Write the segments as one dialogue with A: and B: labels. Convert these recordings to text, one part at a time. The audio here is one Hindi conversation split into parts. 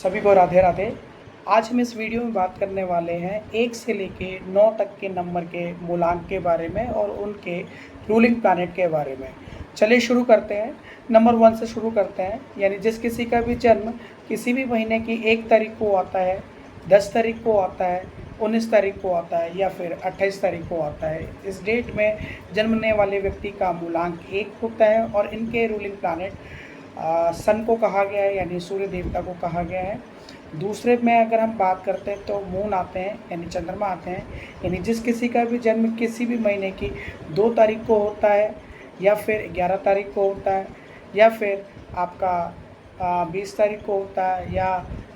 A: सभी को राधे राधे। आज हम इस वीडियो में बात करने वाले हैं 1 से लेके 9 तक के नंबर के मूलांक के बारे में और उनके रूलिंग प्लैनेट के बारे में। चलिए शुरू करते हैं। नंबर 1 से शुरू करते हैं, यानी जिस किसी का भी जन्म किसी भी महीने की 1 तारीख को आता है, 10 तारीख को आता है, 19 तारीख को आता है या फिर 28 तारीख को आता है, इस डेट में जन्मने वाले व्यक्ति का मूलांक 1 होता है और इनके रूलिंग प्लैनेट सन को कहा गया है, यानी सूर्य देवता को कहा गया है। दूसरे में अगर हम बात करते हैं तो मून आते हैं, यानी चंद्रमा आते हैं। यानी जिस किसी का भी जन्म किसी भी महीने की 2 तारीख को होता है या फिर 11 तारीख को होता है या फिर आपका 20 तारीख को होता है या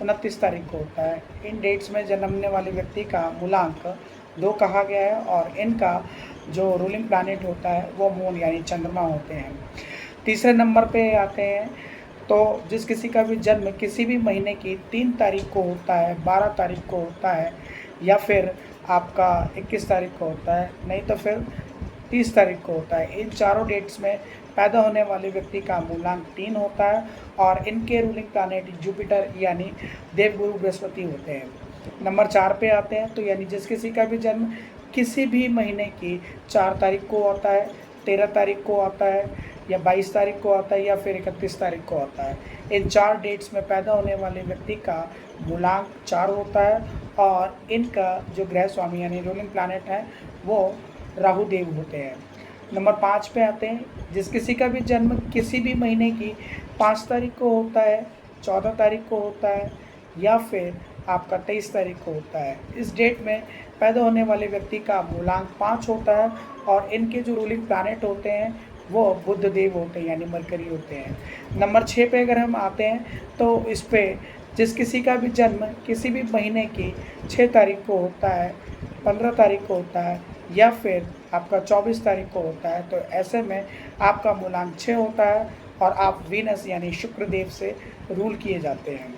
A: 29 तारीख को होता है, इन डेट्स में जन्मने वाले व्यक्ति का मूलांक 2 कहा गया है और इनका जो रूलिंग प्लैनेट होता है वो मून यानी चंद्रमा होते हैं। तीसरे नंबर पे आते हैं तो जिस किसी का भी जन्म किसी भी महीने की 3 तारीख को होता है, 12 तारीख को होता है या फिर आपका 21 तारीख को होता है, नहीं तो फिर 30 तारीख को होता है, इन चारों डेट्स में पैदा होने वाले व्यक्ति का मूलांक 3 होता है और इनके रूलिंग प्लैनेट जुपिटर यानी देवगुरु बृहस्पति होते हैं। नंबर 4 पे आते हैं तो यानी जिस किसी का भी जन्म किसी भी महीने की 4 तारीख को आता है, 13 तारीख को आता है या 22 तारीख को आता है या फिर 31 तारीख को आता है, इन 4 डेट्स में पैदा होने वाले व्यक्ति का मूलांक 4 होता है और इनका जो ग्रह स्वामी यानी रूलिंग प्लैनेट है वो राहु देव होते हैं। नंबर 5 पे आते हैं, जिस किसी का भी जन्म किसी भी महीने की 5 तारीख को होता है, 14 तारीख को होता है या फिर आपका 23 तारीख को होता है, इस डेट में पैदा होने वाले व्यक्ति का मूलांक 5 होता है और इनके जो रूलिंग प्लैनेट होते हैं वो बुध देव होते हैं यानी मरकरी होते हैं। नंबर 6 पे अगर हम आते हैं तो इस पे जिस किसी का भी जन्म किसी भी महीने की 6 तारीख को होता है, 15 तारीख को होता है या फिर आपका 24 तारीख को होता है, तो ऐसे में आपका मूलांक 6 होता है और आप वीनस यानी शुक्र देव से रूल किए जाते हैं।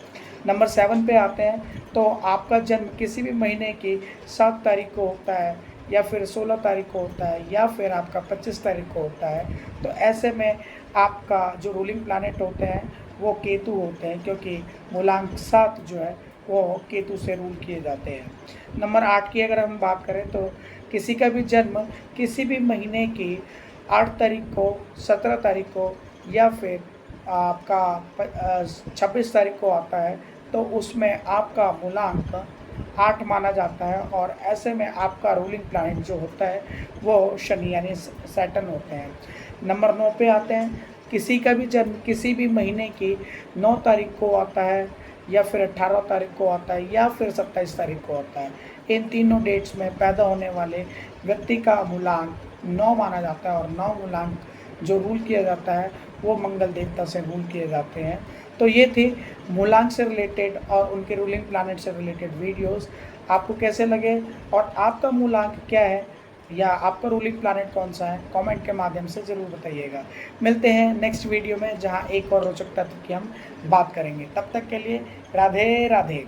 A: नंबर 7 पे आते हैं तो आपका जन्म किसी भी महीने की 7 तारीख को होता है या फिर 16 तारीख को होता है या फिर आपका 25 तारीख को होता है, तो ऐसे में आपका जो रूलिंग प्लैनेट होते हैं वो केतु होते हैं, क्योंकि मूलांक 7 जो है वो केतु से रूल किए जाते हैं। नंबर 8 की अगर हम बात करें तो किसी का भी जन्म किसी भी महीने की 8 तारीख को, 17 तारीख को या फिर आपका 26 तारीख को आता है, तो उसमें आपका मूलांक 8 माना जाता है और ऐसे में आपका रूलिंग प्लैनेट जो होता है वो शनि यानी सैटर्न होते हैं। नंबर 9 पे आते हैं, किसी का भी जन्म किसी भी महीने की 9 तारीख को आता है या फिर 18 तारीख को आता है या फिर 27 तारीख को आता है, इन तीनों डेट्स में पैदा होने वाले व्यक्ति का मूलांक 9 माना जाता है और 9 मूलांक जो रूल किया जाता है वो मंगल देवता से रूल किए जाते हैं। तो ये थी मूलांक से रिलेटेड और उनके रूलिंग प्लैनेट से रिलेटेड वीडियोस। आपको कैसे लगे और आपका मूलांक क्या है या आपका रूलिंग प्लैनेट कौन सा है, कमेंट के माध्यम से ज़रूर बताइएगा। मिलते हैं नेक्स्ट वीडियो में जहां एक और रोचक तथ्य की हम बात करेंगे। तब तक के लिए राधे राधे।